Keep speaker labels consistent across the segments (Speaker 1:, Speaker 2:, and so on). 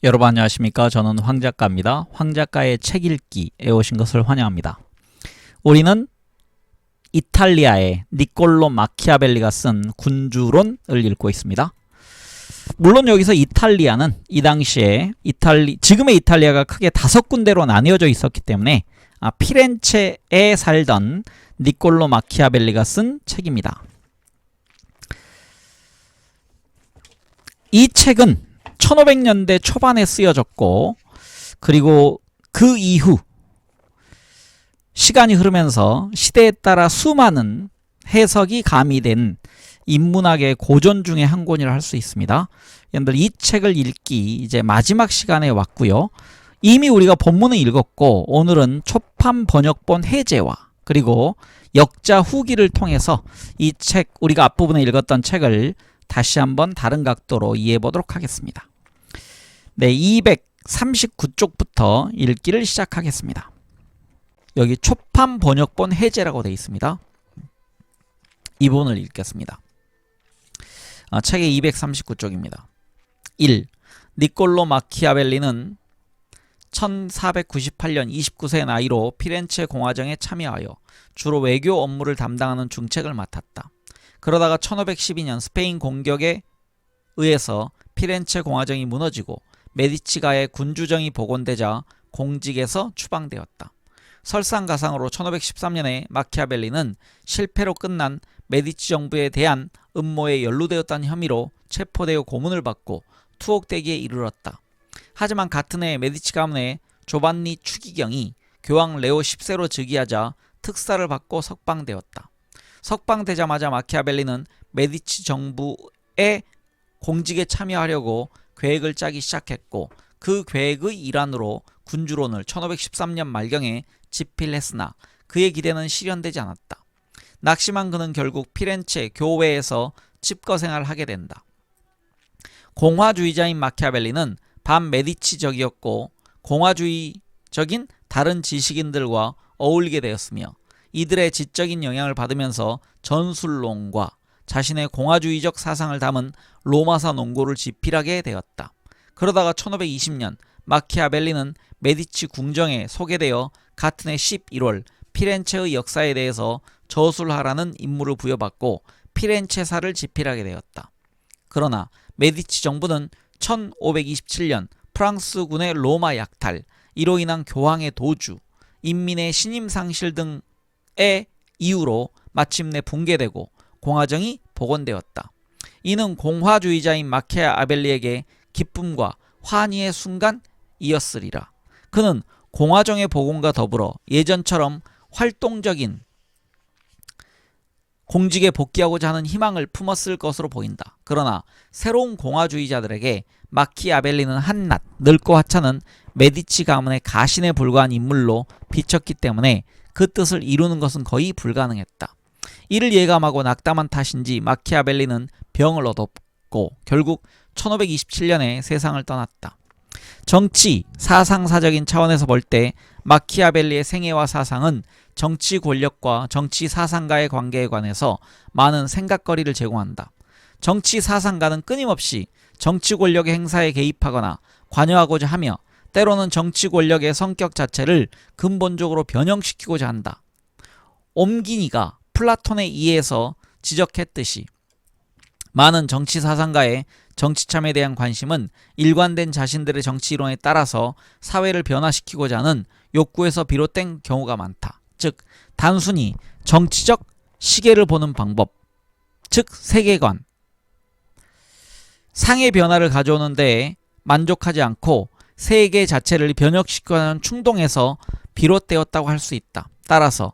Speaker 1: 여러분 안녕하십니까? 저는 황 작가입니다. 황 작가의 책 읽기에 오신 것을 환영합니다. 우리는 이탈리아의 니콜로 마키아벨리가 쓴 군주론을 읽고 있습니다. 물론 여기서 이탈리아는 이 당시에 지금의 이탈리아가 크게 5군데로 나뉘어져 있었기 때문에 피렌체에 살던 니콜로 마키아벨리가 쓴 책입니다. 이 책은 1500년대 초반에 쓰여졌고, 그리고 그 이후 시간이 흐르면서 시대에 따라 수많은 해석이 가미된 인문학의 고전 중에 한 권이라 할 수 있습니다. 여러분들 이 책을 읽기 이제 마지막 시간에 왔고요. 이미 우리가 본문을 읽었고, 오늘은 초판 번역본 해제와 그리고 역자 후기를 통해서 이 책, 우리가 앞부분에 읽었던 책을 다시 한번 다른 각도로 이해해 보도록 하겠습니다. 네, 239쪽부터 읽기를 시작하겠습니다. 여기 초판 번역본 해제라고 되어 있습니다. 이 부분을 읽겠습니다. 책의 239쪽입니다. 1. 니콜로 마키아벨리는 1498년 29세의 나이로 피렌체 공화정에 참여하여 주로 외교 업무를 담당하는 중책을 맡았다. 그러다가 1512년 스페인 공격에 의해서 피렌체 공화정이 무너지고 메디치가의 군주정이 복원되자 공직에서 추방되었다. 설상가상으로 1513년에 마키아벨리는 실패로 끝난 메디치 정부에 대한 음모에 연루되었다는 혐의로 체포되어 고문을 받고 투옥되기에 이르렀다. 하지만 같은 해 메디치 가문의 조반니 추기경이 교황 레오 10세로 즉위하자 특사를 받고 석방되었다. 석방되자마자 마키아벨리는 메디치 정부의 공직에 참여하려고 계획을 짜기 시작했고, 그 계획의 일환으로 군주론을 1513년 말경에 집필했으나 그의 기대는 실현되지 않았다. 낙심한 그는 결국 피렌체 교회에서 집거생활을 하게 된다. 공화주의자인 마키아벨리는 반메디치적이었고 공화주의적인 다른 지식인들과 어울리게 되었으며 이들의 지적인 영향을 받으면서 전술론과 자신의 공화주의적 사상을 담은 로마사 논고를 집필하게 되었다. 그러다가 1520년 마키아벨리는 메디치 궁정에 소개되어 같은 해 11월 피렌체의 역사에 대해서 저술하라는 임무를 부여받고 피렌체사를 집필하게 되었다. 그러나 메디치 정부는 1527년 프랑스군의 로마 약탈, 이로 인한 교황의 도주, 인민의 신임 상실 등의 이유로 마침내 붕괴되고 공화정이 복원되었다. 이는 공화주의자인 마키아벨리에게 기쁨과 환희의 순간이었으리라. 그는 공화정의 복원과 더불어 예전처럼 활동적인 공직에 복귀하고자 하는 희망을 품었을 것으로 보인다. 그러나 새로운 공화주의자들에게 마키아벨리는 한낱 늙고 하찮은 메디치 가문의 가신에 불과한 인물로 비쳤기 때문에 그 뜻을 이루는 것은 거의 불가능했다. 이를 예감하고 낙담한 탓인지 마키아벨리는 병을 얻었고 결국 1527년에 세상을 떠났다. 정치, 사상사적인 차원에서 볼 때 마키아벨리의 생애와 사상은 정치 권력과 정치 사상가의 관계에 관해서 많은 생각거리를 제공한다. 정치 사상가는 끊임없이 정치 권력의 행사에 개입하거나 관여하고자 하며 때로는 정치 권력의 성격 자체를 근본적으로 변형시키고자 한다. 옴기니가 플라톤의 이해에서 지적했듯이 많은 정치 사상가의 정치 참여에 대한 관심은 일관된 자신들의 정치 이론에 따라서 사회를 변화시키고자 하는 욕구에서 비롯된 경우가 많다. 즉 단순히 정치적 시계를 보는 방법, 즉 세계관, 상의 변화를 가져오는 데에 만족하지 않고 세계 자체를 변혁시키려는 충동에서 비롯되었다고 할 수 있다. 따라서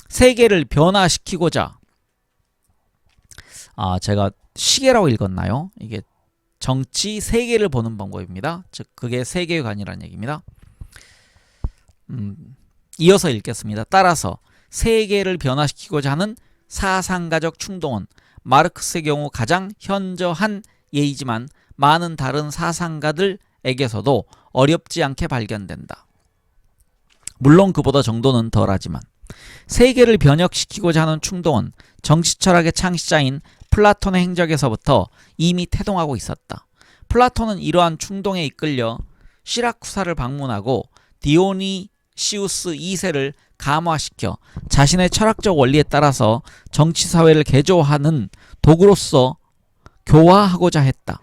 Speaker 1: 세계를 변화시키고자, 제가 시계라고 읽었나요? 이게 정치 세계를 보는 방법입니다. 즉 그게 세계관이라는 얘기입니다. 이어서 읽겠습니다. 따라서 세계를 변화시키고자 하는 사상가적 충동은 마르크스의 경우 가장 현저한 예이지만 많은 다른 사상가들에게서도 어렵지 않게 발견된다. 물론 그보다 정도는 덜하지만 세계를 변혁시키고자 하는 충동은 정치철학의 창시자인 플라톤의 행적에서부터 이미 태동하고 있었다. 플라톤은 이러한 충동에 이끌려 시라쿠사를 방문하고 디오니시우스 2세를 감화시켜 자신의 철학적 원리에 따라서 정치사회를 개조하는 도구로서 교화하고자 했다.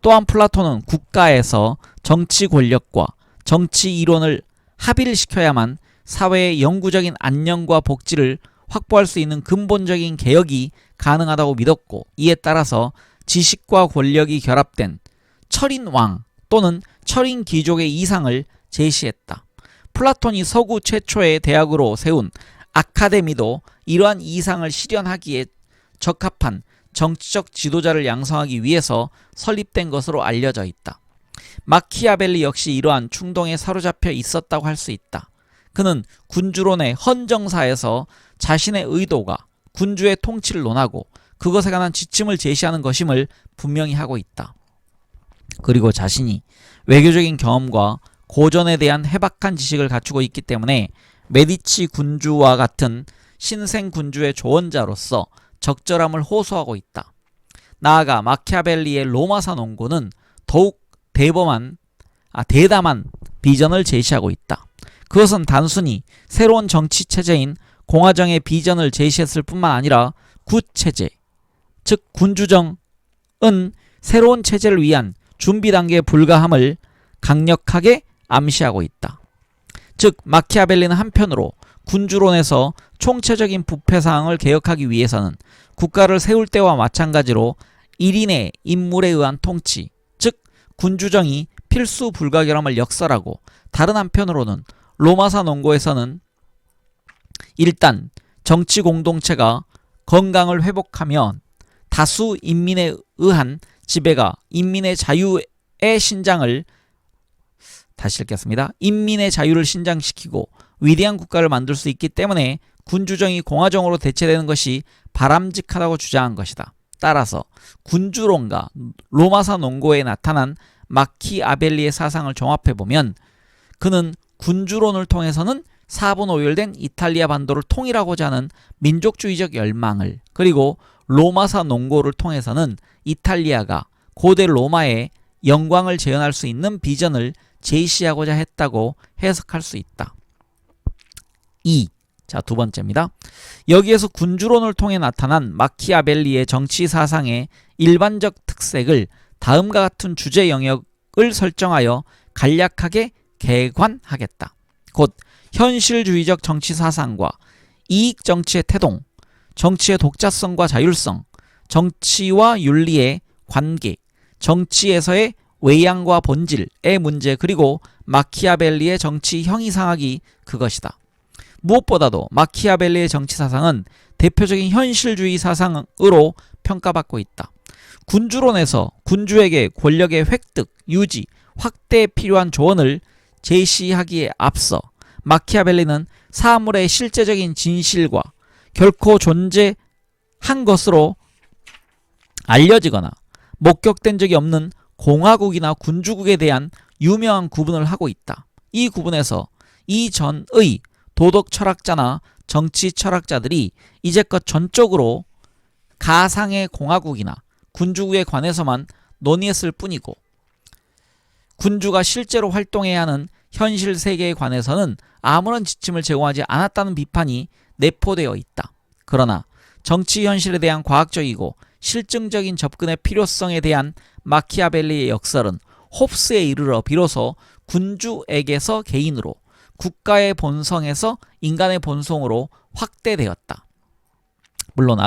Speaker 1: 또한 플라톤은 국가에서 정치 권력과 정치 이론을 합의를 시켜야만 사회의 영구적인 안녕과 복지를 확보할 수 있는 근본적인 개혁이 가능하다고 믿었고, 이에 따라서 지식과 권력이 결합된 철인왕 또는 철인 귀족의 이상을 제시했다. 플라톤이 서구 최초의 대학으로 세운 아카데미도 이러한 이상을 실현하기에 적합한 정치적 지도자를 양성하기 위해서 설립된 것으로 알려져 있다. 마키아벨리 역시 이러한 충동에 사로잡혀 있었다고 할 수 있다. 그는 군주론의 헌정사에서 자신의 의도가 군주의 통치를 논하고 그것에 관한 지침을 제시하는 것임을 분명히 하고 있다. 그리고 자신이 외교적인 경험과 고전에 대한 해박한 지식을 갖추고 있기 때문에 메디치 군주와 같은 신생 군주의 조언자로서 적절함을 호소하고 있다. 나아가 마키아벨리의 로마사 논고는 더욱 대담한 비전을 제시하고 있다. 그것은 단순히 새로운 정치 체제인 공화정의 비전을 제시했을 뿐만 아니라 구체제, 즉 군주정은 새로운 체제를 위한 준비 단계에 불과함을 강력하게 암시하고 있다. 즉 마키아벨리는 한편으로 군주론에서 총체적인 부패사항을 개혁하기 위해서는 국가를 세울 때와 마찬가지로 1인의 인물에 의한 통치, 즉 군주정이 필수 불가결함을 역설하고, 다른 한편으로는 로마사 논고에서는 일단 정치 공동체가 건강을 회복하면 다수 인민에 의한 지배가 인민의 자유의 신장을 인민의 자유를 신장시키고 위대한 국가를 만들 수 있기 때문에 군주정이 공화정으로 대체되는 것이 바람직하다고 주장한 것이다. 따라서 군주론과 로마사 논고에 나타난 마키아벨리의 사상을 종합해보면 그는 군주론을 통해서는 사분오열된 이탈리아 반도를 통일하고자 하는 민족주의적 열망을, 그리고 로마사 논고를 통해서는 이탈리아가 고대 로마의 영광을 재현할 수 있는 비전을 제시하고자 했다고 해석할 수 있다. 2. 두 번째입니다. 여기에서 군주론을 통해 나타난 마키아벨리의 정치 사상의 일반적 특색을 다음과 같은 주제 영역을 설정하여 간략하게 개관하겠다. 곧 현실주의적 정치 사상과 이익 정치의 태동, 정치의 독자성과 자율성, 정치와 윤리의 관계, 정치에서의 외양과 본질의 문제, 그리고 마키아벨리의 정치 형이상학이 그것이다. 무엇보다도 마키아벨리의 정치 사상은 대표적인 현실주의 사상으로 평가받고 있다. 군주론에서 군주에게 권력의 획득, 유지, 확대에 필요한 조언을 제시하기에 앞서 마키아벨리는 사물의 실제적인 진실과 결코 존재한 것으로 알려지거나 목격된 적이 없는 공화국이나 군주국에 대한 유명한 구분을 하고 있다. 이 구분에서 이전의 도덕 철학자나 정치 철학자들이 이제껏 전적으로 가상의 공화국이나 군주국에 관해서만 논의했을 뿐이고, 군주가 실제로 활동해야 하는 현실 세계에 관해서는 아무런 지침을 제공하지 않았다는 비판이 내포되어 있다. 그러나 정치 현실에 대한 과학적이고 실증적인 접근의 필요성에 대한 마키아벨리의 역설은 홉스에 이르러 비로소 군주에게서 개인으로, 국가의 본성에서 인간의 본성으로 확대되었다. 물론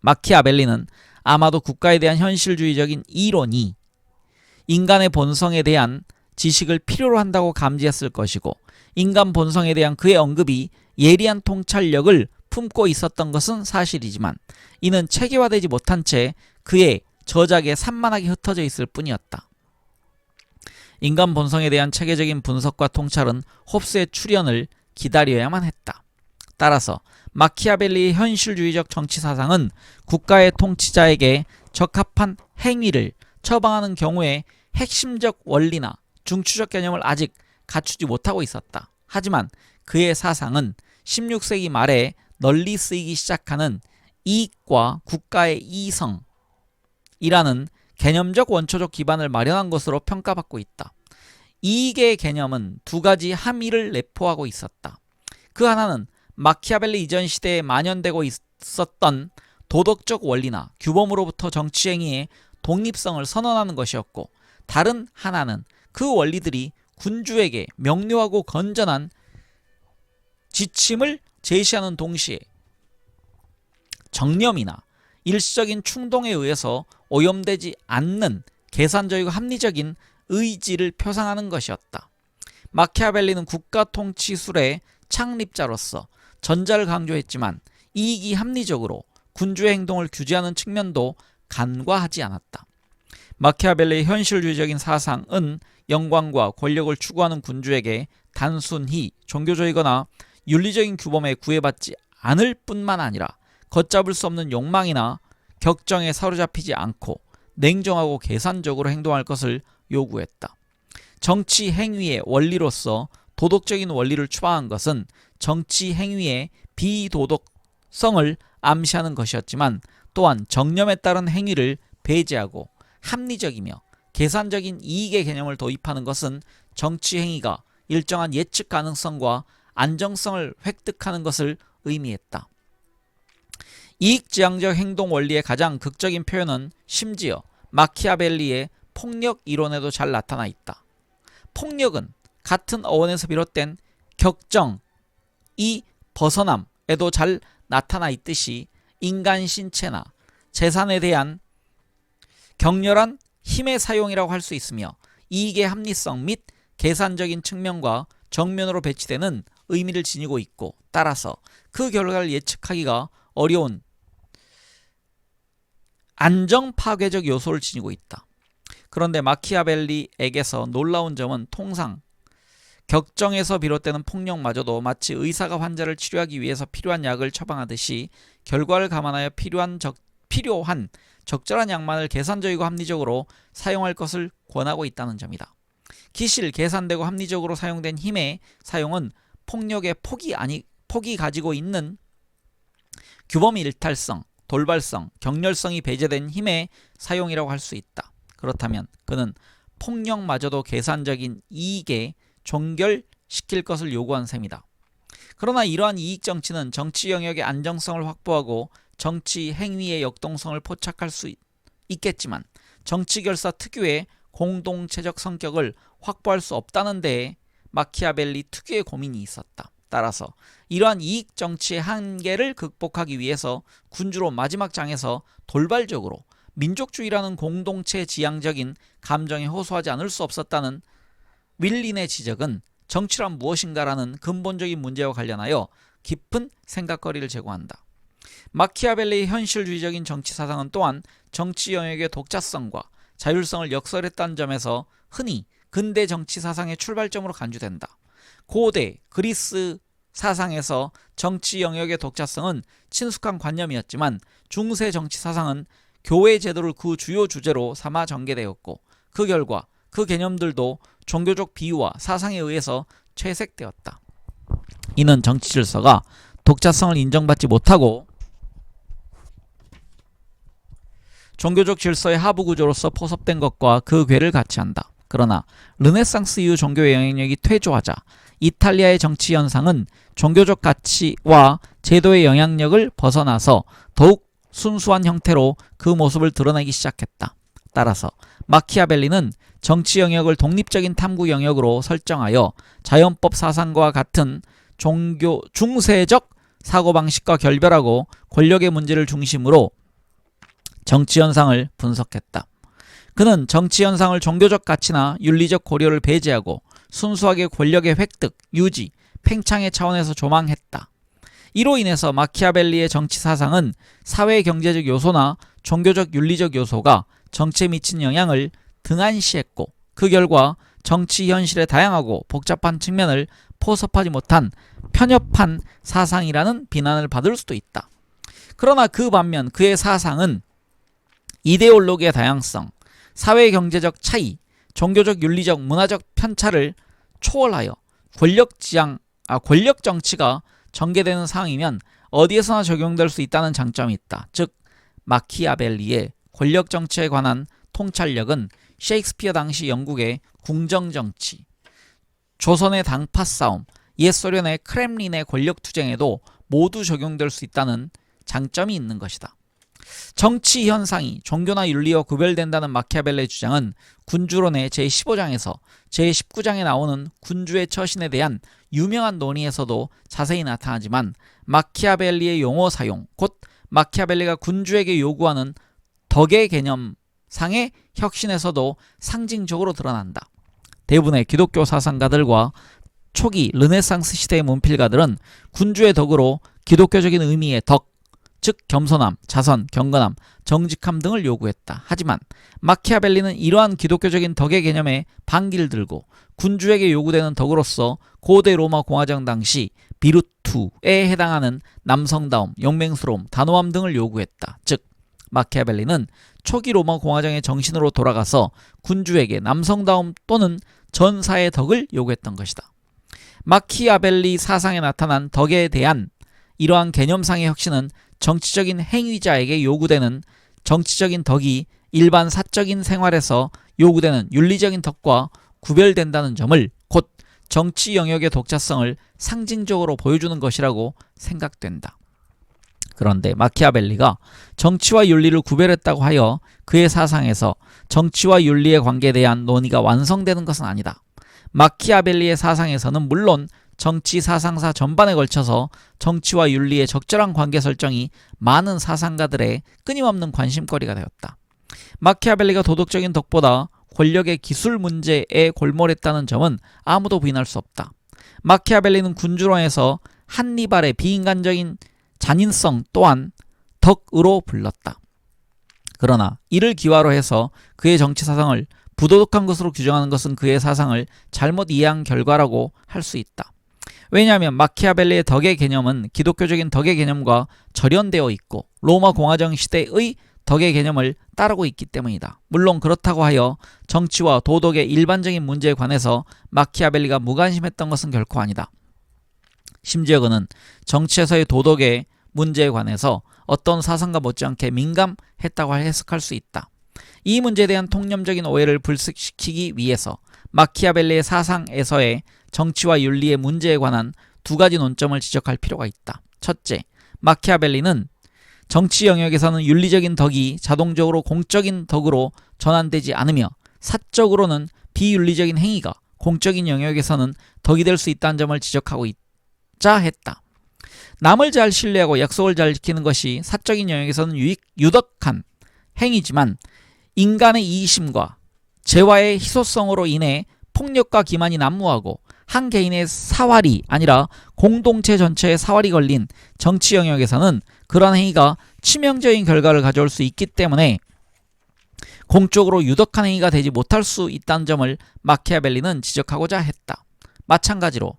Speaker 1: 마키아벨리는 아마도 국가에 대한 현실주의적인 이론이 인간의 본성에 대한 지식을 필요로 한다고 감지했을 것이고, 인간 본성에 대한 그의 언급이 예리한 통찰력을 품고 있었던 것은 사실이지만 이는 체계화되지 못한 채 그의 저작에 산만하게 흩어져 있을 뿐이었다. 인간 본성에 대한 체계적인 분석과 통찰은 홉스의 출현을 기다려야만 했다. 따라서 마키아벨리의 현실주의적 정치 사상은 국가의 통치자에게 적합한 행위를 처방하는 경우에 핵심적 원리나 중추적 개념을 아직 갖추지 못하고 있었다. 하지만 그의 사상은 16세기 말에 널리 쓰이기 시작하는 이익과 국가의 이성이라는 개념적 원초적 기반을 마련한 것으로 평가받고 있다. 이익의 개념은 두 가지 함의를 내포하고 있었다. 그 하나는 마키아벨리 이전 시대에 만연되고 있었던 도덕적 원리나 규범으로부터 정치행위의 독립성을 선언하는 것이었고, 다른 하나는 그 원리들이 군주에게 명료하고 건전한 지침을 제시하는 동시에 정념이나 일시적인 충동에 의해서 오염되지 않는 계산적이고 합리적인 의지를 표상하는 것이었다. 마키아벨리는 국가통치술의 창립자로서 전자를 강조했지만 이익이 합리적으로 군주의 행동을 규제하는 측면도 간과하지 않았다. 마키아벨리의 현실주의적인 사상은 영광과 권력을 추구하는 군주에게 단순히 종교적이거나 윤리적인 규범에 구애받지 않을 뿐만 아니라 걷잡을 수 없는 욕망이나 격정에 사로잡히지 않고 냉정하고 계산적으로 행동할 것을 요구했다. 정치 행위의 원리로서 도덕적인 원리를 추방한 것은 정치 행위의 비도덕성을 암시하는 것이었지만, 또한 정념에 따른 행위를 배제하고 합리적이며 계산적인 이익의 개념을 도입하는 것은 정치 행위가 일정한 예측 가능성과 안정성을 획득하는 것을 의미했다. 이익지향적 행동 원리의 가장 극적인 표현은 심지어 마키아벨리의 폭력 이론에도 잘 나타나 있다. 폭력은 같은 어원에서 비롯된 격정이 벗어남에도 잘 나타나 있듯이 인간 신체나 재산에 대한 격렬한 힘의 사용이라고 할 수 있으며, 이익의 합리성 및 계산적인 측면과 정면으로 배치되는 의미를 지니고 있고, 따라서 그 결과를 예측하기가 어려운 안정파괴적 요소를 지니고 있다. 그런데 마키아벨리에게서 놀라운 점은 통상 격정에서 비롯되는 폭력마저도 마치 의사가 환자를 치료하기 위해서 필요한 약을 처방하듯이 결과를 감안하여 필요한 적절한 약만을 계산적이고 합리적으로 사용할 것을 권하고 있다는 점이다. 기실 계산되고 합리적으로 사용된 힘의 사용은 폭력의 폭이 가지고 있는 규범 일탈성, 돌발성, 격렬성이 배제된 힘의 사용이라고 할 수 있다. 그렇다면 그는 폭력마저도 계산적인 이익에 종결시킬 것을 요구한 셈이다. 그러나 이러한 이익 정치는 정치 영역의 안정성을 확보하고 정치 행위의 역동성을 포착할 수 있겠지만, 정치 결사 특유의 공동체적 성격을 확보할 수 없다는 데에 마키아벨리 특유의 고민이 있었다. 따라서 이러한 이익 정치의 한계를 극복하기 위해서 군주로 마지막 장에서 돌발적으로 민족주의라는 공동체 지향적인 감정에 호소하지 않을 수 없었다는 윌린의 지적은 정치란 무엇인가라는 근본적인 문제와 관련하여 깊은 생각거리를 제공한다. 마키아벨리의 현실주의적인 정치 사상은 또한 정치 영역의 독자성과 자율성을 역설했다는 점에서 흔히 근대 정치 사상의 출발점으로 간주된다. 고대 그리스 사상에서 정치 영역의 독자성은 친숙한 관념이었지만, 중세 정치 사상은 교회 제도를 그 주요 주제로 삼아 전개되었고, 그 결과 그 개념들도 종교적 비유와 사상에 의해서 채색되었다. 이는 정치 질서가 독자성을 인정받지 못하고 종교적 질서의 하부 구조로서 포섭된 것과 그 궤를 같이 한다. 그러나 르네상스 이후 종교의 영향력이 퇴조하자 이탈리아의 정치 현상은 종교적 가치와 제도의 영향력을 벗어나서 더욱 순수한 형태로 그 모습을 드러내기 시작했다. 따라서 마키아벨리는 정치 영역을 독립적인 탐구 영역으로 설정하여 자연법 사상과 같은 중세적 사고방식과 결별하고 권력의 문제를 중심으로 정치 현상을 분석했다. 그는 정치 현상을 종교적 가치나 윤리적 고려를 배제하고 순수하게 권력의 획득, 유지, 팽창의 차원에서 조망했다. 이로 인해서 마키아벨리의 정치 사상은 사회 경제적 요소나 종교적 윤리적 요소가 정치에 미친 영향을 등한시했고, 그 결과 정치 현실의 다양하고 복잡한 측면을 포섭하지 못한 편협한 사상이라는 비난을 받을 수도 있다. 그러나 그 반면 그의 사상은 이데올로기의 다양성, 사회 경제적 차이, 종교적 윤리적 문화적 편차를 초월하여 권력 정치가 전개되는 상황이면 어디에서나 적용될 수 있다는 장점이 있다. 즉 마키아벨리의 권력 정치에 관한 통찰력은 셰익스피어 당시 영국의 궁정정치, 조선의 당파 싸움, 옛 소련의 크렘린의 권력 투쟁에도 모두 적용될 수 있다는 장점이 있는 것이다. 정치 현상이 종교나 윤리와 구별된다는 마키아벨리의 주장은 군주론의 제15장에서 제19장에 나오는 군주의 처신에 대한 유명한 논의에서도 자세히 나타나지만 마키아벨리의 용어 사용, 곧 마키아벨리가 군주에게 요구하는 덕의 개념상의 혁신에서도 상징적으로 드러난다. 대부분의 기독교 사상가들과 초기 르네상스 시대의 문필가들은 군주의 덕으로 기독교적인 의미의 덕, 즉 겸손함, 자선, 경건함, 정직함 등을 요구했다. 하지만 마키아벨리는 이러한 기독교적인 덕의 개념에 반기를 들고 군주에게 요구되는 덕으로서 고대 로마 공화정 당시 비루투에 해당하는 남성다움, 용맹스러움, 단호함 등을 요구했다. 즉 마키아벨리는 초기 로마 공화정의 정신으로 돌아가서 군주에게 남성다움 또는 전사의 덕을 요구했던 것이다. 마키아벨리 사상에 나타난 덕에 대한 이러한 개념상의 혁신은 정치적인 행위자에게 요구되는 정치적인 덕이 일반 사적인 생활에서 요구되는 윤리적인 덕과 구별된다는 점을, 곧 정치 영역의 독자성을 상징적으로 보여주는 것이라고 생각된다. 그런데 마키아벨리가 정치와 윤리를 구별했다고 하여 그의 사상에서 정치와 윤리의 관계에 대한 논의가 완성되는 것은 아니다. 마키아벨리의 사상에서는 물론 정치 사상사 전반에 걸쳐서 정치와 윤리의 적절한 관계 설정이 많은 사상가들의 끊임없는 관심거리가 되었다. 마키아벨리가 도덕적인 덕보다 권력의 기술 문제에 골몰했다는 점은 아무도 부인할 수 없다. 마키아벨리는 군주론에서 한니발의 비인간적인 잔인성 또한 덕으로 불렀다. 그러나 이를 기화로 해서 그의 정치 사상을 부도덕한 것으로 규정하는 것은 그의 사상을 잘못 이해한 결과라고 할 수 있다. 왜냐하면 마키아벨리의 덕의 개념은 기독교적인 덕의 개념과 절연되어 있고 로마 공화정 시대의 덕의 개념을 따르고 있기 때문이다. 물론 그렇다고 하여 정치와 도덕의 일반적인 문제에 관해서 마키아벨리가 무관심했던 것은 결코 아니다. 심지어 그는 정치에서의 도덕의 문제에 관해서 어떤 사상가 못지않게 민감했다고 해석할 수 있다. 이 문제에 대한 통념적인 오해를 불식시키기 위해서 마키아벨리의 사상에서의 정치와 윤리의 문제에 관한 두 가지 논점을 지적할 필요가 있다. 첫째, 마키아벨리는 정치 영역에서는 윤리적인 덕이 자동적으로 공적인 덕으로 전환되지 않으며 사적으로는 비윤리적인 행위가 공적인 영역에서는 덕이 될 수 있다는 점을 지적하고 있자 했다. 남을 잘 신뢰하고 약속을 잘 지키는 것이 사적인 영역에서는 유덕한 행위지만 인간의 이심과 재화의 희소성으로 인해 폭력과 기만이 난무하고 한 개인의 사활이 아니라 공동체 전체의 사활이 걸린 정치 영역에서는 그러한 행위가 치명적인 결과를 가져올 수 있기 때문에 공적으로 유덕한 행위가 되지 못할 수 있다는 점을 마키아벨리는 지적하고자 했다. 마찬가지로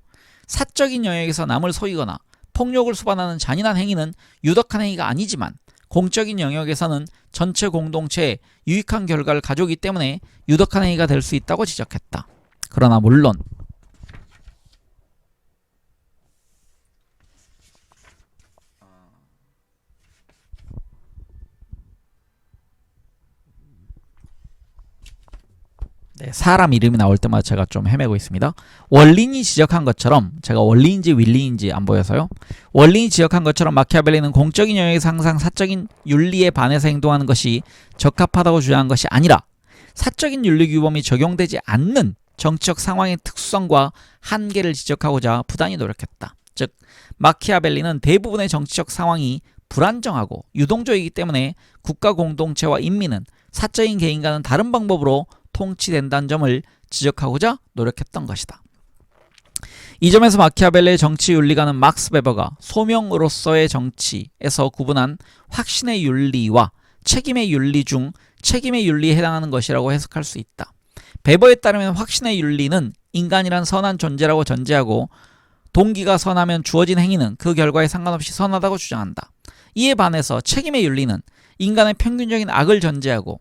Speaker 1: 사적인 영역에서 남을 속이거나 폭력을 수반하는 잔인한 행위는 유덕한 행위가 아니지만 공적인 영역에서는 전체 공동체에 유익한 결과를 가져오기 때문에 유덕한 행위가 될 수 있다고 지적했다. 그러나 물론 사람 이름이 나올 때마다 제가 좀 헤매고 있습니다. 월린이 지적한 것처럼, 제가 원리인지 윌리인지 안 보여서요. 월린이 지적한 것처럼 마키아벨리는 공적인 영역에서 항상 사적인 윤리에 반해서 행동하는 것이 적합하다고 주장한 것이 아니라 사적인 윤리 규범이 적용되지 않는 정치적 상황의 특수성과 한계를 지적하고자 부단히 노력했다. 즉 마키아벨리는 대부분의 정치적 상황이 불안정하고 유동적이기 때문에 국가 공동체와 인민은 사적인 개인과는 다른 방법으로 통치된다는 점을 지적하고자 노력했던 것이다. 이 점에서 마키아벨리의 정치 윤리가는 막스 베버가 소명으로서의 정치에서 구분한 확신의 윤리와 책임의 윤리 중 책임의 윤리에 해당하는 것이라고 해석할 수 있다. 베버에 따르면 확신의 윤리는 인간이란 선한 존재라고 전제하고 동기가 선하면 주어진 행위는 그 결과에 상관없이 선하다고 주장한다. 이에 반해서 책임의 윤리는 인간의 평균적인 악을 전제하고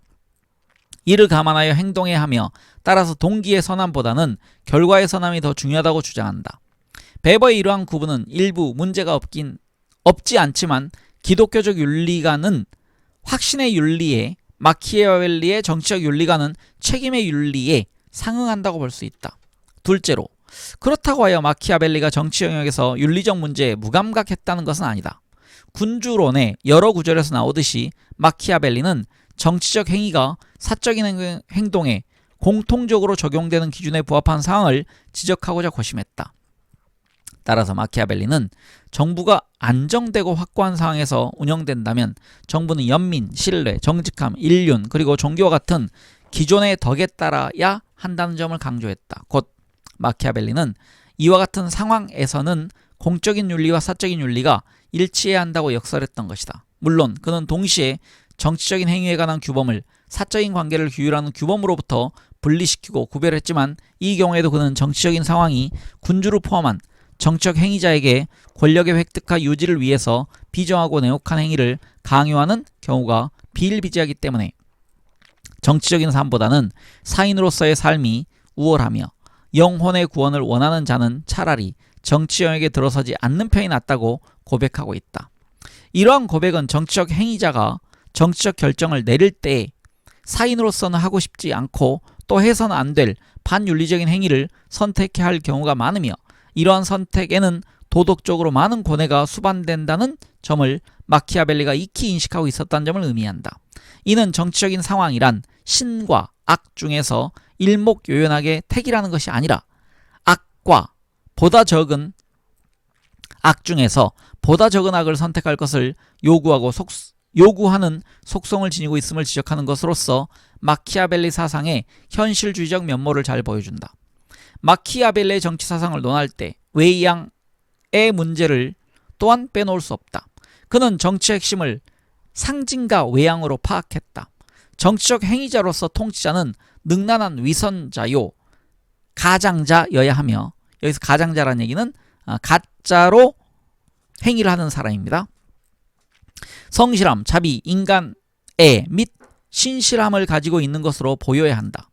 Speaker 1: 이를 감안하여 행동해야 하며 따라서 동기의 선함보다는 결과의 선함이 더 중요하다고 주장한다. 베버의 이러한 구분은 일부 문제가 없지 않지만 기독교적 윤리가는 확신의 윤리에 마키아벨리의 정치적 윤리관은 책임의 윤리에 상응한다고 볼 수 있다. 둘째로, 그렇다고 하여 마키아벨리가 정치 영역에서 윤리적 문제에 무감각했다는 것은 아니다. 군주론의 여러 구절에서 나오듯이 마키아벨리는 정치적 행위가 사적인 행동에 공통적으로 적용되는 기준에 부합한 상황을 지적하고자 고심했다. 따라서 마키아벨리는 정부가 안정되고 확고한 상황에서 운영된다면 정부는 연민, 신뢰, 정직함, 인륜 그리고 종교와 같은 기존의 덕에 따라야 한다는 점을 강조했다. 곧 마키아벨리는 이와 같은 상황에서는 공적인 윤리와 사적인 윤리가 일치해야 한다고 역설했던 것이다. 물론 그는 동시에 정치적인 행위에 관한 규범을 사적인 관계를 규율하는 규범으로부터 분리시키고 구별했지만 이 경우에도 그는 정치적인 상황이 군주를 포함한 정치적 행위자에게 권력의 획득과 유지를 위해서 비정하고 내혹한 행위를 강요하는 경우가 비일비재하기 때문에 정치적인 삶보다는 사인으로서의 삶이 우월하며 영혼의 구원을 원하는 자는 차라리 정치 영역에 들어서지 않는 편이 낫다고 고백하고 있다. 이러한 고백은 정치적 행위자가 정치적 결정을 내릴 때 사인으로서는 하고 싶지 않고 또 해서는 안 될 반윤리적인 행위를 선택해야 할 경우가 많으며 이러한 선택에는 도덕적으로 많은 고뇌가 수반된다는 점을 마키아벨리가 익히 인식하고 있었다는 점을 의미한다. 이는 정치적인 상황이란 신과 악 중에서 일목요연하게 택이라는 것이 아니라 악과 보다 적은 악 중에서 보다 적은 악을 선택할 것을 요구하는 속성을 지니고 있음을 지적하는 것으로서 마키아벨리 사상의 현실주의적 면모를 잘 보여준다. 마키아벨리의 정치 사상을 논할 때 외양의 문제를 또한 빼놓을 수 없다. 그는 정치의 핵심을 상징과 외양으로 파악했다. 정치적 행위자로서 통치자는 능란한 위선자요 가장자여야 하며, 여기서 가장자라는 얘기는 가짜로 행위를 하는 사람입니다. 성실함, 자비, 인간애 및 신실함을 가지고 있는 것으로 보여야 한다.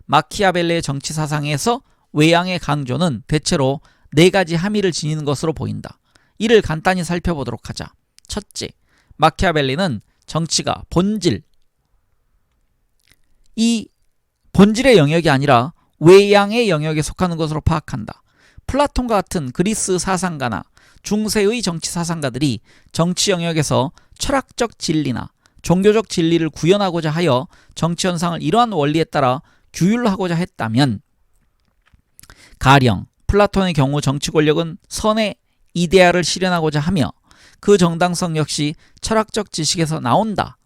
Speaker 1: 마키아벨리의 정치 사상에서 외양의 강조는 대체로 4가지 함의를 지니는 것으로 보인다. 이를 간단히 살펴보도록 하자. 첫째, 마키아벨리는 정치가 이 본질의 영역이 아니라 외양의 영역에 속하는 것으로 파악한다. 플라톤과 같은 그리스 사상가나 중세의 정치 사상가들이 정치 영역에서 철학적 진리나 종교적 진리를 구현하고자 하여 정치 현상을 이러한 원리에 따라 규율하고자 했다면, 가령 플라톤의 경우 정치 권력은 선의 이데아를 실현하고자 하며 그 정당성 역시 철학적 지식에서 나온다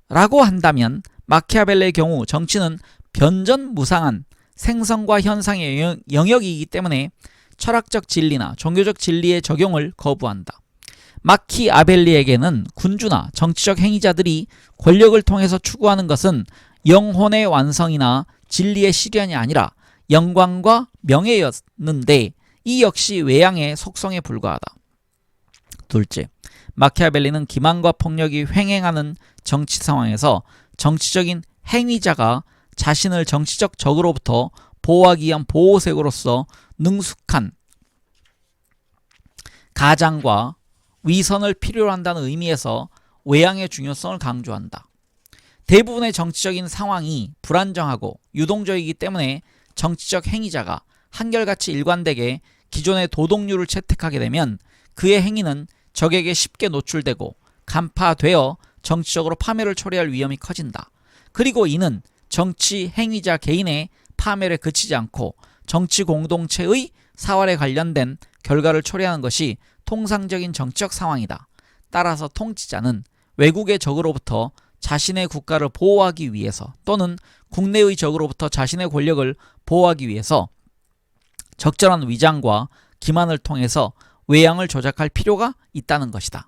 Speaker 1: 라고 한다면, 마키아벨리의 경우 정치는 변전무상한 생성과 현상의 영역이기 때문에 철학적 진리나 종교적 진리의 적용을 거부한다. 마키아벨리에게는 군주나 정치적 행위자들이 권력을 통해서 추구하는 것은 영혼의 완성이나 진리의 실현이 아니라 영광과 명예였는데 이 역시 외양의 속성에 불과하다. 둘째, 마키아벨리는 기만과 폭력이 횡행하는 정치 상황에서 정치적인 행위자가 자신을 정치적 적으로부터 보호하기 위한 보호색으로서 능숙한 가장과 위선을 필요로 한다는 의미에서 외양의 중요성을 강조한다. 대부분의 정치적인 상황이 불안정하고 유동적이기 때문에 정치적 행위자가 한결같이 일관되게 기존의 도덕률을 채택하게 되면 그의 행위는 적에게 쉽게 노출되고 간파되어 정치적으로 파멸을 초래할 위험이 커진다. 그리고 이는 정치 행위자 개인의 파멸에 그치지 않고 정치 공동체의 사활에 관련된 결과를 초래하는 것이 통상적인 정치적 상황이다. 따라서 통치자는 외국의 적으로부터 자신의 국가를 보호하기 위해서 또는 국내의 적으로부터 자신의 권력을 보호하기 위해서 적절한 위장과 기만을 통해서 외양을 조작할 필요가 있다는 것이다.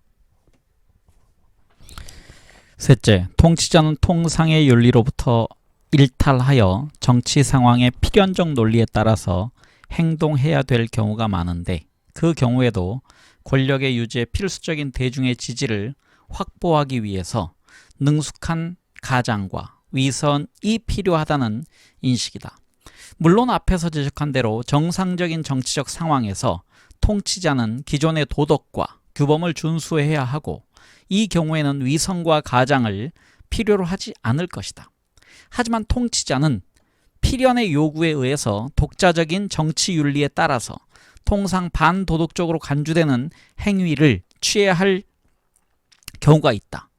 Speaker 1: 셋째, 통치자는 통상의 윤리로부터 일탈하여 정치 상황의 필연적 논리에 따라서 행동해야 될 경우가 많은데 그 경우에도 권력의 유지에 필수적인 대중의 지지를 확보하기 위해서 능숙한 가장과 위선이 필요하다는 인식이다. 물론 앞에서 지적한 대로 정상적인 정치적 상황에서 통치자는 기존의 도덕과 규범을 준수해야 하고 이 경우에는 위선과 가장을 필요로 하지 않을 것이다. 하지만 통치자는 필연의 요구에 의해서 독자적인 정치 윤리에 따라서 통상 반도덕적으로 간주되는 행위를 취해야 할 경우가 있다.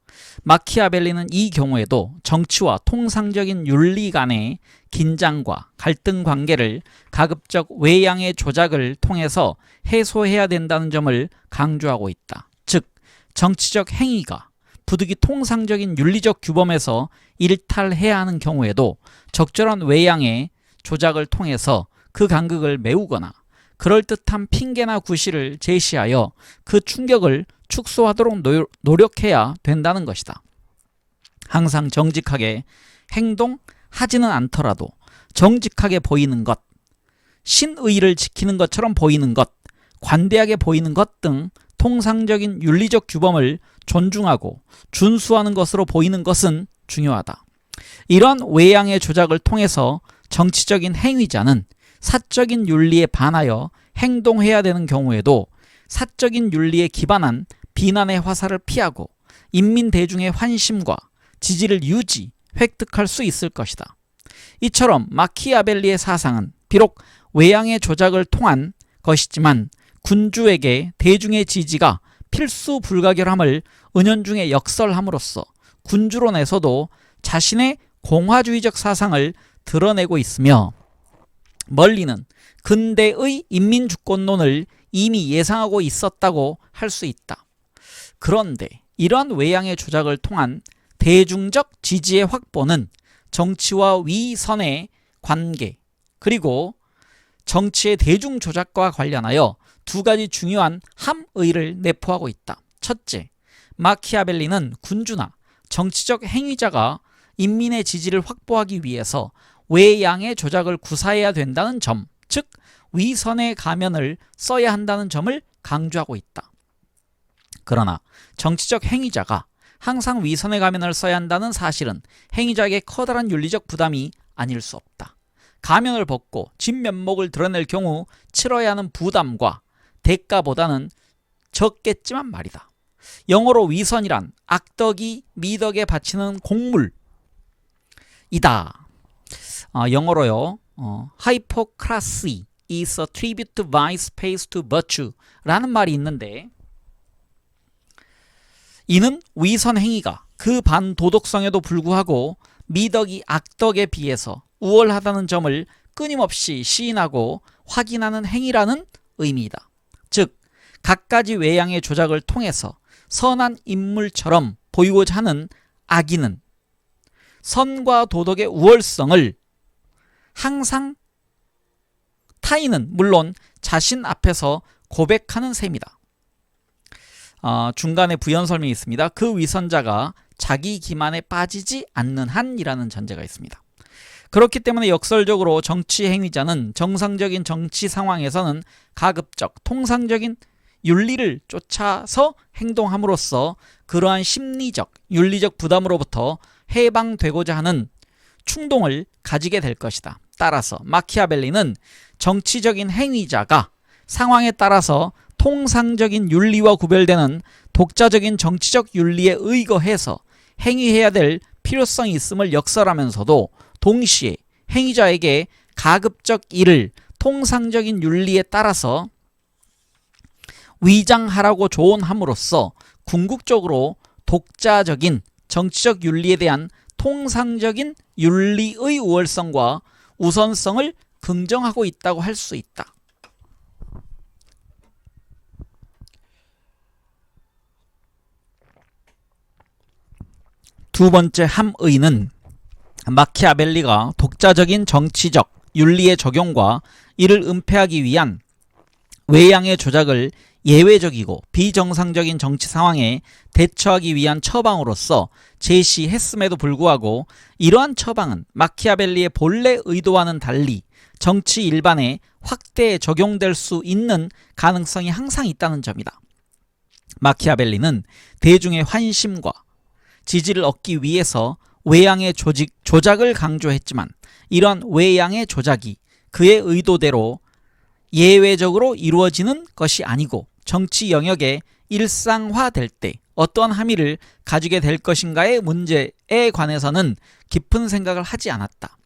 Speaker 1: 마키아벨리는 이 경우에도 정치와 통상적인 윤리 간의 긴장과 갈등 관계를 가급적 외양의 조작을 통해서 해소해야 된다는 점을 강조하고 있다. 즉, 정치적 행위가 부득이 통상적인 윤리적 규범에서 일탈해야 하는 경우에도 적절한 외양의 조작을 통해서 그 간극을 메우거나 그럴듯한 핑계나 구실을 제시하여 그 충격을 축소하도록 노력해야 된다는 것이다. 항상 정직하게 행동하지는 않더라도 정직하게 보이는 것, 신의를 지키는 것처럼 보이는 것, 관대하게 보이는 것 등 통상적인 윤리적 규범을 존중하고 준수하는 것으로 보이는 것은 중요하다. 이런 외양의 조작을 통해서 정치적인 행위자는 사적인 윤리에 반하여 행동해야 되는 경우에도 사적인 윤리에 기반한 비난의 화살을 피하고 인민 대중의 환심과 지지를 획득할 수 있을 것이다. 이처럼 마키아벨리의 사상은 비록 외양의 조작을 통한 것이지만 군주에게 대중의 지지가 필수 불가결함을 은연중에 역설함으로써 군주론에서도 자신의 공화주의적 사상을 드러내고 있으며 멀리는 근대의 인민주권론을 이미 예상하고 있었다고 할 수 있다. 그런데 이러한 외양의 조작을 통한 대중적 지지의 확보는 정치와 위선의 관계 그리고 정치의 대중 조작과 관련하여 두 가지 중요한 함의를 내포하고 있다. 첫째, 마키아벨리는 군주나 정치적 행위자가 인민의 지지를 확보하기 위해서 외양의 조작을 구사해야 된다는 점, 즉 위선의 가면을 써야 한다는 점을 강조하고 있다. 그러나 정치적 행위자가 항상 위선의 가면을 써야 한다는 사실은 행위자에게 커다란 윤리적 부담이 아닐 수 없다. 가면을 벗고 진면목을 드러낼 경우 치러야 하는 부담과 대가보다는 적겠지만 말이다. 영어로 위선이란 악덕이 미덕에 바치는 공물이다. 영어로요. Hypocrisy is a tribute to vice pays to virtue 라는 말이 있는데 이는 위선 행위가 그 반도덕성에도 불구하고 미덕이 악덕에 비해서 우월하다는 점을 끊임없이 시인하고 확인하는 행위라는 의미이다. 즉, 갖가지 외양의 조작을 통해서 선한 인물처럼 보이고자 하는 악인은 선과 도덕의 우월성을 항상 타인은 물론 자신 앞에서 고백하는 셈이다. 중간에 부연 설명이 있습니다. 그 위선자가 자기 기만에 빠지지 않는 한이라는 전제가 있습니다. 그렇기 때문에 역설적으로 정치 행위자는 정상적인 정치 상황에서는 가급적 통상적인 윤리를 쫓아서 행동함으로써 그러한 심리적, 윤리적 부담으로부터 해방되고자 하는 충동을 가지게 될 것이다. 따라서 마키아벨리는 정치적인 행위자가 상황에 따라서 통상적인 윤리와 구별되는 독자적인 정치적 윤리에 의거해서 행위해야 될 필요성이 있음을 역설하면서도 동시에 행위자에게 가급적 이를 통상적인 윤리에 따라서 위장하라고 조언함으로써 궁극적으로 독자적인 정치적 윤리에 대한 통상적인 윤리의 우월성과 우선성을 긍정하고 있다고 할 수 있다. 두 번째 함의는 마키아벨리가 독자적인 정치적 윤리의 적용과 이를 은폐하기 위한 외양의 조작을 예외적이고 비정상적인 정치 상황에 대처하기 위한 처방으로서 제시했음에도 불구하고 이러한 처방은 마키아벨리의 본래 의도와는 달리 정치 일반에 확대 적용될 수 있는 가능성이 항상 있다는 점이다. 마키아벨리는 대중의 환심과 지지를 얻기 위해서 외양의 조작을 강조했지만 이런 외양의 조작이 그의 의도대로 예외적으로 이루어지는 것이 아니고 정치 영역에 일상화될 때 어떠한 함의를 가지게 될 것인가의 문제에 관해서는 깊은 생각을 하지 않았다.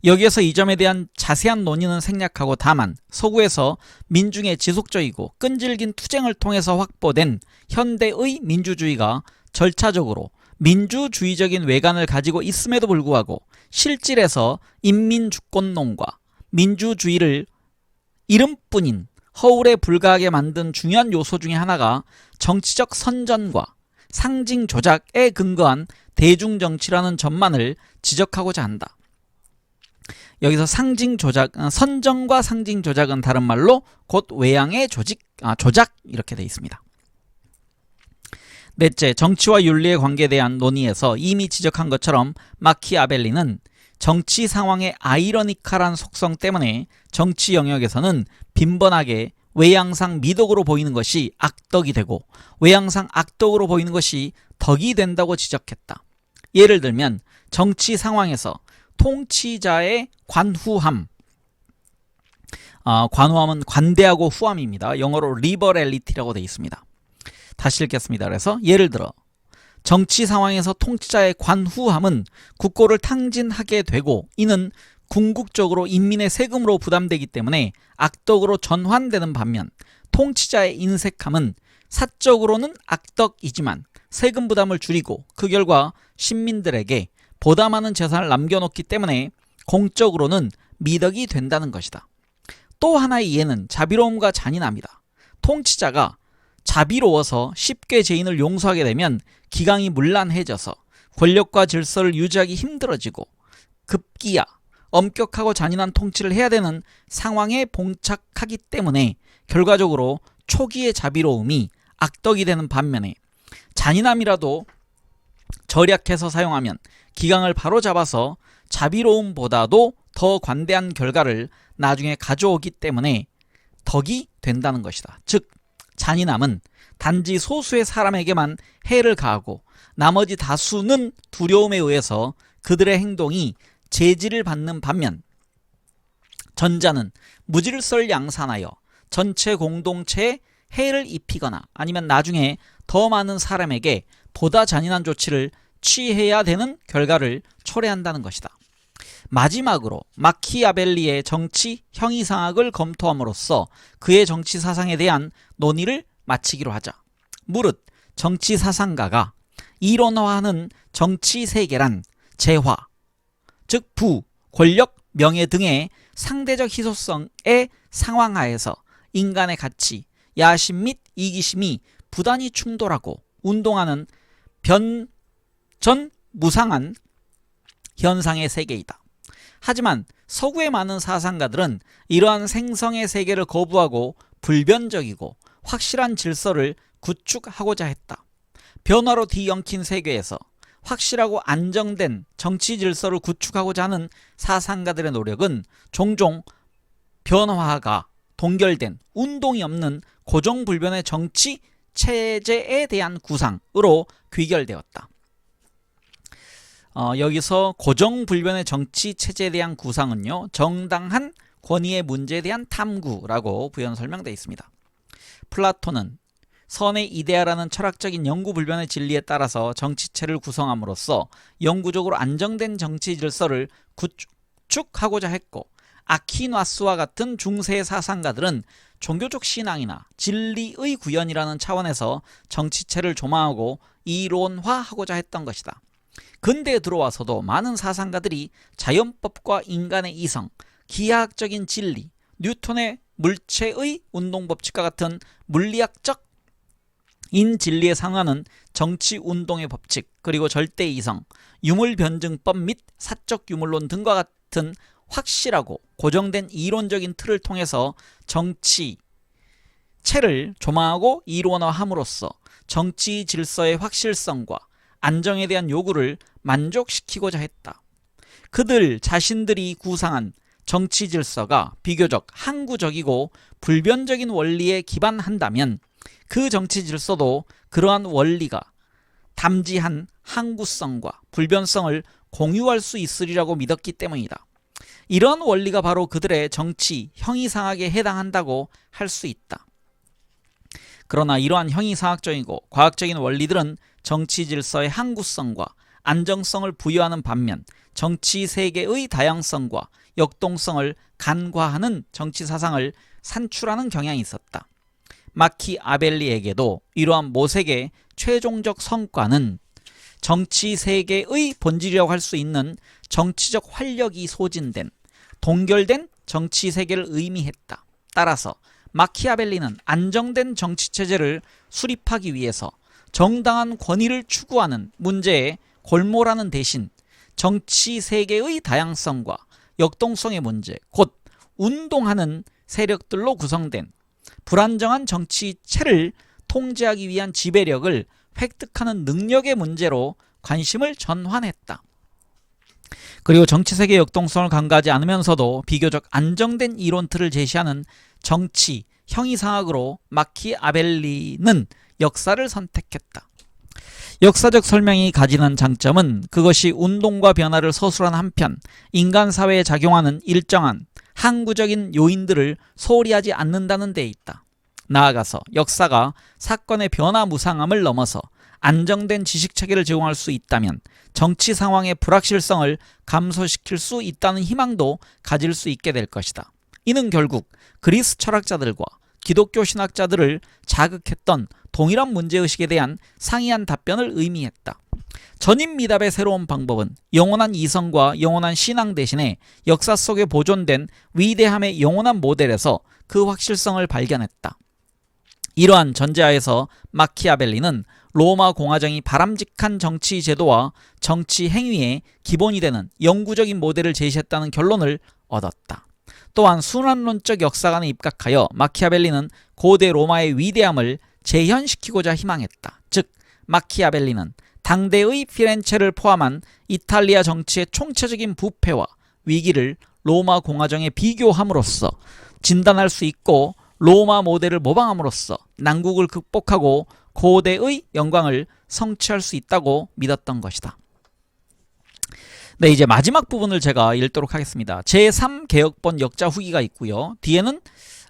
Speaker 1: 여기에서 이 점에 대한 자세한 논의는 생략하고 다만 서구에서 민중의 지속적이고 끈질긴 투쟁을 통해서 확보된 현대의 민주주의가 절차적으로 민주주의적인 외관을 가지고 있음에도 불구하고 실질에서 인민주권론과 민주주의를 이름뿐인 허울에 불과하게 만든 중요한 요소 중에 하나가 정치적 선전과 상징 조작에 근거한 대중정치라는 점만을 지적하고자 한다. 여기서 상징 조작, 선정과 상징 조작은 다른 말로 곧 외양의 조작 이렇게 되어 있습니다. 넷째, 정치와 윤리의 관계에 대한 논의에서 이미 지적한 것처럼 마키아벨리는 정치 상황의 아이러니컬한 속성 때문에 정치 영역에서는 빈번하게 외양상 미덕으로 보이는 것이 악덕이 되고 외양상 악덕으로 보이는 것이 덕이 된다고 지적했다. 예를 들면 정치 상황에서 통치자의 관후함, 관후함은 관대하고 후함입니다. 영어로 리버럴리티라고 되어 있습니다. 다시 읽겠습니다. 그래서 예를 들어 정치 상황에서 통치자의 관후함은 국고를 탕진하게 되고 이는 궁극적으로 인민의 세금으로 부담되기 때문에 악덕으로 전환되는 반면 통치자의 인색함은 사적으로는 악덕이지만 세금 부담을 줄이고 그 결과 시민들에게 보다 많은 재산을 남겨놓기 때문에 공적으로는 미덕이 된다는 것이다. 또 하나의 예는 자비로움과 잔인함이다. 통치자가 자비로워서 쉽게 죄인을 용서하게 되면 기강이 문란해져서 권력과 질서를 유지하기 힘들어지고 급기야 엄격하고 잔인한 통치를 해야 되는 상황에 봉착하기 때문에 결과적으로 초기의 자비로움이 악덕이 되는 반면에 잔인함이라도 절약해서 사용하면 기강을 바로 잡아서 자비로움보다도 더 관대한 결과를 나중에 가져오기 때문에 덕이 된다는 것이다. 즉 잔인함은 단지 소수의 사람에게만 해를 가하고 나머지 다수는 두려움에 의해서 그들의 행동이 제지를 받는 반면 전자는 무질서를 양산하여 전체 공동체에 해를 입히거나 아니면 나중에 더 많은 사람에게 보다 잔인한 조치를 취해야 되는 결과를 초래한다는 것이다. 마지막으로 마키아벨리의 정치 형이상학을 검토함으로써 그의 정치 사상에 대한 논의를 마치기로 하자. 무릇 정치 사상가가 이론화하는 정치 세계란 재화, 즉 부, 권력, 명예 등의 상대적 희소성의 상황하에서 인간의 가치, 야심 및 이기심이 부단히 충돌하고 운동하는 변전무상한 현상의 세계이다. 하지만 서구의 많은 사상가들은 이러한 생성의 세계를 거부하고 불변적이고 확실한 질서를 구축하고자 했다. 변화로 뒤엉킨 세계에서 확실하고 안정된 정치 질서를 구축하고자 하는 사상가들의 노력은 종종 변화가 동결된 운동이 없는 고정불변의 정치 체제에 대한 구상으로 귀결되었다. 여기서 고정불변의 정치 체제에 대한 구상은요, 정당한 권위의 문제에 대한 탐구라고 부연 설명되어 있습니다. 플라톤은 선의 이데아라는 철학적인 영구불변의 진리에 따라서 정치체를 구성함으로써 영구적으로 안정된 정치 질서를 구축하고자 했고, 아퀴나스와 같은 중세 사상가들은 종교적 신앙이나 진리의 구현이라는 차원에서 정치체를 조망하고 이론화하고자 했던 것이다. 근대에 들어와서도 많은 사상가들이 자연법과 인간의 이성, 기하학적인 진리, 뉴턴의 물체의 운동법칙과 같은 물리학적 인진리에 상하는 정치운동의 법칙, 그리고 절대이성, 유물변증법 및 사적 유물론 등과 같은 확실하고 고정된 이론적인 틀을 통해서 정치체를 조망하고 이론화함으로써 정치 질서의 확실성과 안정에 대한 요구를 만족시키고자 했다. 그들 자신들이 구상한 정치 질서가 비교적 항구적이고 불변적인 원리에 기반한다면 그 정치 질서도 그러한 원리가 담지한 항구성과 불변성을 공유할 수 있으리라고 믿었기 때문이다. 이러한 원리가 바로 그들의 정치 형이상학에 해당한다고 할 수 있다. 그러나 이러한 형이상학적이고 과학적인 원리들은 정치 질서의 항구성과 안정성을 부여하는 반면 정치 세계의 다양성과 역동성을 간과하는 정치 사상을 산출하는 경향이 있었다. 마키아벨리에게도 이러한 모색의 최종적 성과는 정치 세계의 본질이라고 할 수 있는 정치적 활력이 소진된 동결된 정치 세계를 의미했다. 따라서 마키아벨리는 안정된 정치체제를 수립하기 위해서 정당한 권위를 추구하는 문제에 골몰하는 대신 정치 세계의 다양성과 역동성의 문제, 곧 운동하는 세력들로 구성된 불안정한 정치체를 통제하기 위한 지배력을 획득하는 능력의 문제로 관심을 전환했다. 그리고 정치세계 역동성을 간과하지 않으면서도 비교적 안정된 이론틀을 제시하는 정치 형이상학으로 마키아벨리는 역사를 선택했다. 역사적 설명이 가지는 장점은 그것이 운동과 변화를 서술한 한편 인간 사회에 작용하는 일정한 항구적인 요인들을 소홀히 하지 않는다는 데 있다. 나아가서 역사가 사건의 변화무상함을 넘어서 안정된 지식체계를 제공할 수 있다면 정치 상황의 불확실성을 감소시킬 수 있다는 희망도 가질 수 있게 될 것이다. 이는 결국 그리스 철학자들과 기독교 신학자들을 자극했던 동일한 문제의식에 대한 상이한 답변을 의미했다. 전인미답의 새로운 방법은 영원한 이성과 영원한 신앙 대신에 역사 속에 보존된 위대함의 영원한 모델에서 그 확실성을 발견했다. 이러한 전제하에서 마키아벨리는 로마 공화정이 바람직한 정치 제도와 정치 행위의 기본이 되는 영구적인 모델을 제시했다는 결론을 얻었다. 또한 순환론적 역사관에 입각하여 마키아벨리는 고대 로마의 위대함을 재현시키고자 희망했다. 즉 마키아벨리는 당대의 피렌체를 포함한 이탈리아 정치의 총체적인 부패와 위기를 로마 공화정에 비교함으로써 진단할 수 있고 로마 모델을 모방함으로써 난국을 극복하고 고대의 영광을 성취할 수 있다고 믿었던 것이다. 네, 이제 마지막 부분을 제가 읽도록 하겠습니다. 제3개혁본 역자 후기가 있고요. 뒤에는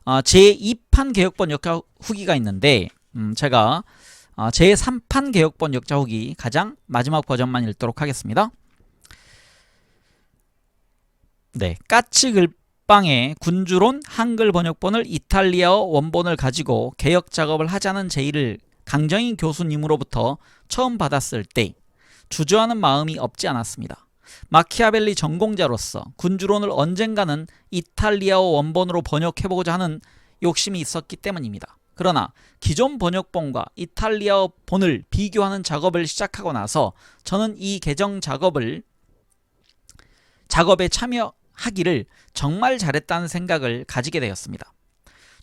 Speaker 1: 제2판 개혁본 역자 후기가 있는데 제가 제3판 개혁본 역자 후기 가장 마지막 버전만 읽도록 하겠습니다. 네, 까치글빵의 군주론 한글 번역본을 이탈리아어 원본을 가지고 개혁 작업을 하자는 제의를 강정인 교수님으로부터 처음 받았을 때 주저하는 마음이 없지 않았습니다. 마키아벨리 전공자로서 군주론을 언젠가는 이탈리아어 원본으로 번역해보고자 하는 욕심이 있었기 때문입니다. 그러나 기존 번역본과 이탈리아어 본을 비교하는 작업을 시작하고 나서 저는 이 개정 작업에 참여하기를 정말 잘했다는 생각을 가지게 되었습니다.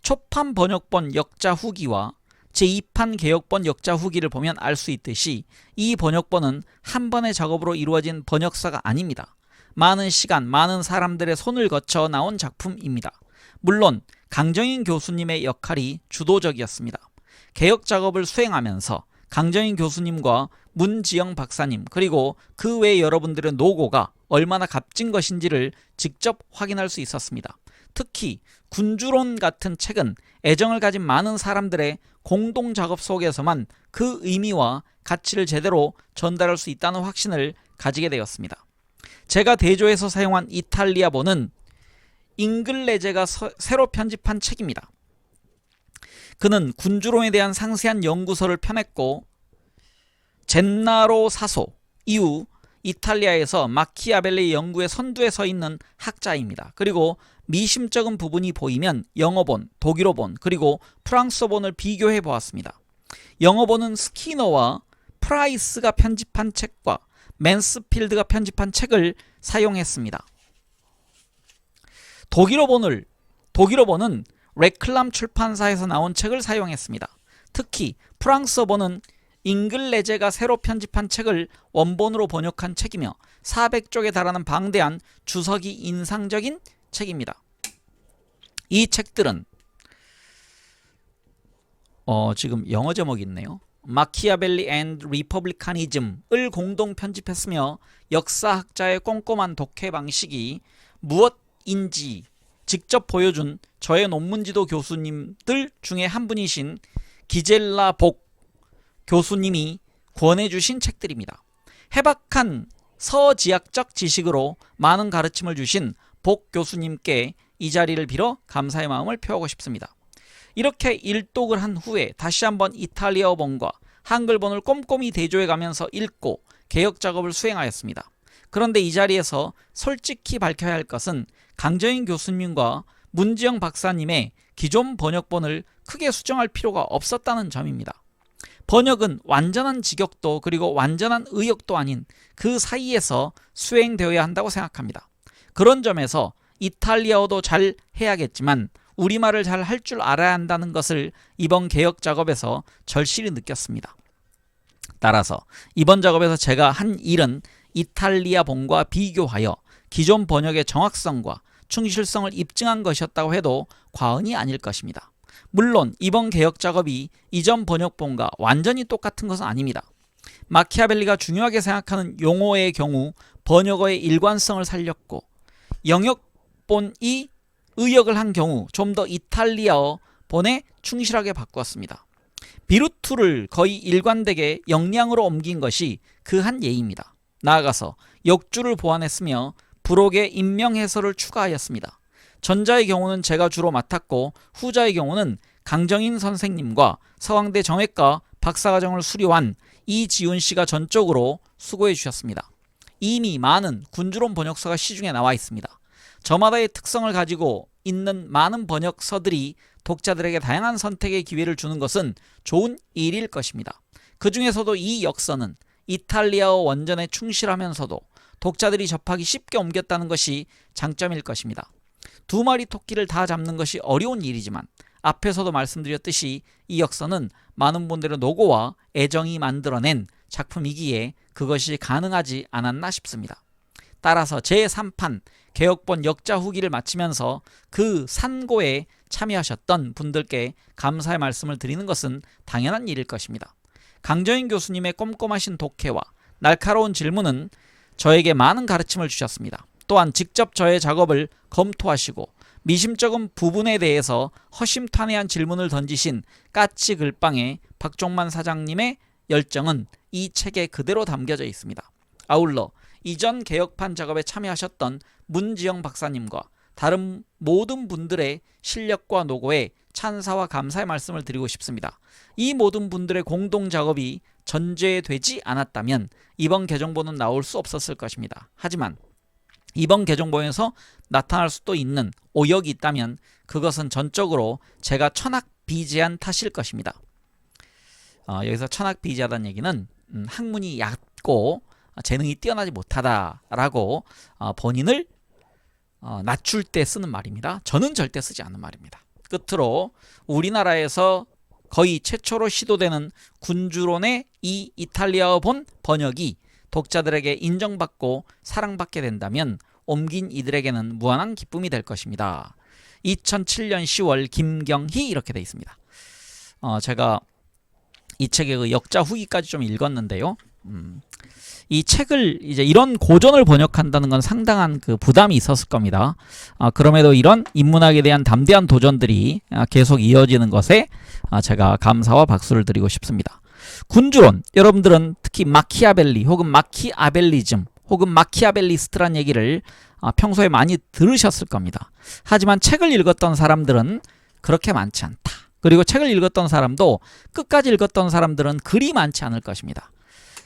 Speaker 1: 초판 번역본 역자 후기와 제2판 개혁본 역자 후기를 보면 알 수 있듯이 이 번역본은 한 번의 작업으로 이루어진 번역서가 아닙니다. 많은 시간, 많은 사람들의 손을 거쳐 나온 작품입니다. 물론 강정인 교수님의 역할이 주도적이었습니다. 개혁 작업을 수행하면서 강정인 교수님과 문지영 박사님 그리고 그 외 여러분들의 노고가 얼마나 값진 것인지를 직접 확인할 수 있었습니다. 특히 군주론 같은 책은 애정을 가진 많은 사람들의 공동 작업 속에서만 그 의미와 가치를 제대로 전달할 수 있다는 확신을 가지게 되었습니다. 제가 대조해서 사용한 이탈리아본은 잉글레제가 새로 편집한 책입니다. 그는 군주론에 대한 상세한 연구서를 펴냈고 젠나로 사소 이후 이탈리아에서 마키아벨리 연구의 선두에 서 있는 학자입니다. 그리고 미심쩍은 부분이 보이면 영어본, 독일어본, 그리고 프랑스어본을 비교해 보았습니다. 영어본은 스키너와 프라이스가 편집한 책과 맨스필드가 편집한 책을 사용했습니다. 독일어본은 레클람 출판사에서 나온 책을 사용했습니다. 특히 프랑스어본은 잉글레제가 새로 편집한 책을 원본으로 번역한 책이며 400쪽에 달하는 방대한 주석이 인상적인 책입니다. 이 책들은 지금 영어 제목이 있네요. 마키아벨리 앤드 리퍼블리카니즘을 공동 편집했으며 역사학자의 꼼꼼한 독해 방식이 무엇인지 직접 보여준 저의 논문지도 교수님들 중에 한 분이신 기젤라 복 교수님이 권해주신 책들입니다. 해박한 서지학적 지식으로 많은 가르침을 주신 복 교수님께 이 자리를 빌어 감사의 마음을 표하고 싶습니다. 이렇게 일독을 한 후에 다시 한번 이탈리아어본과 한글본을 꼼꼼히 대조해 가면서 읽고 개역 작업을 수행하였습니다. 그런데 이 자리에서 솔직히 밝혀야 할 것은 강정인 교수님과 문지영 박사님의 기존 번역본을 크게 수정할 필요가 없었다는 점입니다. 번역은 완전한 직역도 그리고 완전한 의역도 아닌 그 사이에서 수행되어야 한다고 생각합니다. 그런 점에서 이탈리아어도 잘 해야겠지만 우리말을 잘 할 줄 알아야 한다는 것을 이번 개역 작업에서 절실히 느꼈습니다. 따라서 이번 작업에서 제가 한 일은 이탈리아본과 비교하여 기존 번역의 정확성과 충실성을 입증한 것이었다고 해도 과언이 아닐 것입니다. 물론 이번 개역 작업이 이전 번역본과 완전히 똑같은 것은 아닙니다. 마키아벨리가 중요하게 생각하는 용어의 경우 번역어의 일관성을 살렸고 영역본이 의역을 한 경우 좀 더 이탈리아어 본에 충실하게 바꾸었습니다. 비루투를 거의 일관되게 영량으로 옮긴 것이 그 한 예입니다. 나아가서 역주를 보완했으며 부록의 인명해설을 추가하였습니다. 전자의 경우는 제가 주로 맡았고 후자의 경우는 강정인 선생님과 서강대 정외과 박사과정을 수료한 이지훈 씨가 전적으로 수고해 주셨습니다. 이미 많은 군주론 번역서가 시중에 나와 있습니다. 저마다의 특성을 가지고 있는 많은 번역서들이 독자들에게 다양한 선택의 기회를 주는 것은 좋은 일일 것입니다. 그 중에서도 이 역서는 이탈리아어 원전에 충실하면서도 독자들이 접하기 쉽게 옮겼다는 것이 장점일 것입니다. 두 마리 토끼를 다 잡는 것이 어려운 일이지만 앞에서도 말씀드렸듯이 이 역서는 많은 분들의 노고와 애정이 만들어낸 작품이기에 그것이 가능하지 않았나 싶습니다. 따라서 제3판 개역본 역자 후기를 마치면서 그 산고에 참여하셨던 분들께 감사의 말씀을 드리는 것은 당연한 일일 것입니다. 강정인 교수님의 꼼꼼하신 독해와 날카로운 질문은 저에게 많은 가르침을 주셨습니다. 또한 직접 저의 작업을 검토하시고 미심쩍은 부분에 대해서 허심탄회한 질문을 던지신 까치 글빵의 박종만 사장님의 열정은 이 책에 그대로 담겨져 있습니다. 아울러 이전 개역판 작업에 참여하셨던 문지영 박사님과 다른 모든 분들의 실력과 노고에 찬사와 감사의 말씀을 드리고 싶습니다. 이 모든 분들의 공동 작업이 전제되지 않았다면 이번 개정본은 나올 수 없었을 것입니다. 하지만 이번 개정본에서 나타날 수도 있는 오역이 있다면 그것은 전적으로 제가 천학비재한 탓일 것입니다. 여기서 천학비재하다는 얘기는 학문이 얕고 재능이 뛰어나지 못하다라고 본인을 낮출 때 쓰는 말입니다. 저는 절대 쓰지 않는 말입니다. 끝으로 우리나라에서 거의 최초로 시도되는 군주론의 이 이탈리아어 본 번역이 독자들에게 인정받고 사랑받게 된다면 옮긴 이들에게는 무한한 기쁨이 될 것입니다. 2007년 10월 김경희 이렇게 돼 있습니다. 제가 이 책의 그 역자 후기까지 좀 읽었는데요. 이 책을 이제 이런 고전을 번역한다는 건 상당한 그 부담이 있었을 겁니다. 그럼에도 이런 인문학에 대한 담대한 도전들이 계속 이어지는 것에 제가 감사와 박수를 드리고 싶습니다. 군주론, 여러분들은 특히 마키아벨리 혹은 마키아벨리즘 혹은 마키아벨리스트란 얘기를 평소에 많이 들으셨을 겁니다. 하지만 책을 읽었던 사람들은 그렇게 많지 않다. 그리고 책을 읽었던 사람도 끝까지 읽었던 사람들은 그리 많지 않을 것입니다.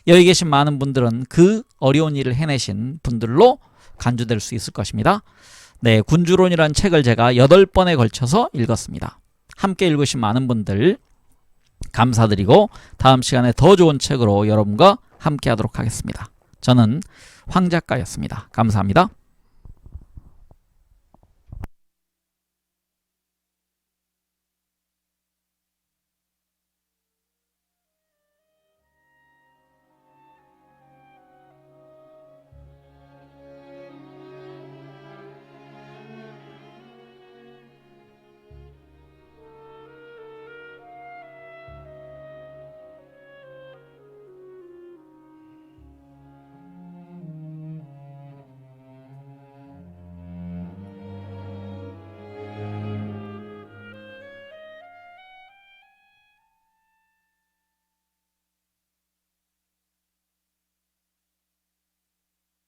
Speaker 1: 여기 계신 많은 분들은 그 어려운 일을 해내신 분들로 간주될 수 있을 것입니다. 네, 군주론이라는 책을 제가 8번에 걸쳐서 읽었습니다. 함께 읽으신 많은 분들 감사드리고 다음 시간에 더 좋은 책으로 여러분과 함께 하도록 하겠습니다. 저는 황 작가였습니다. 감사합니다.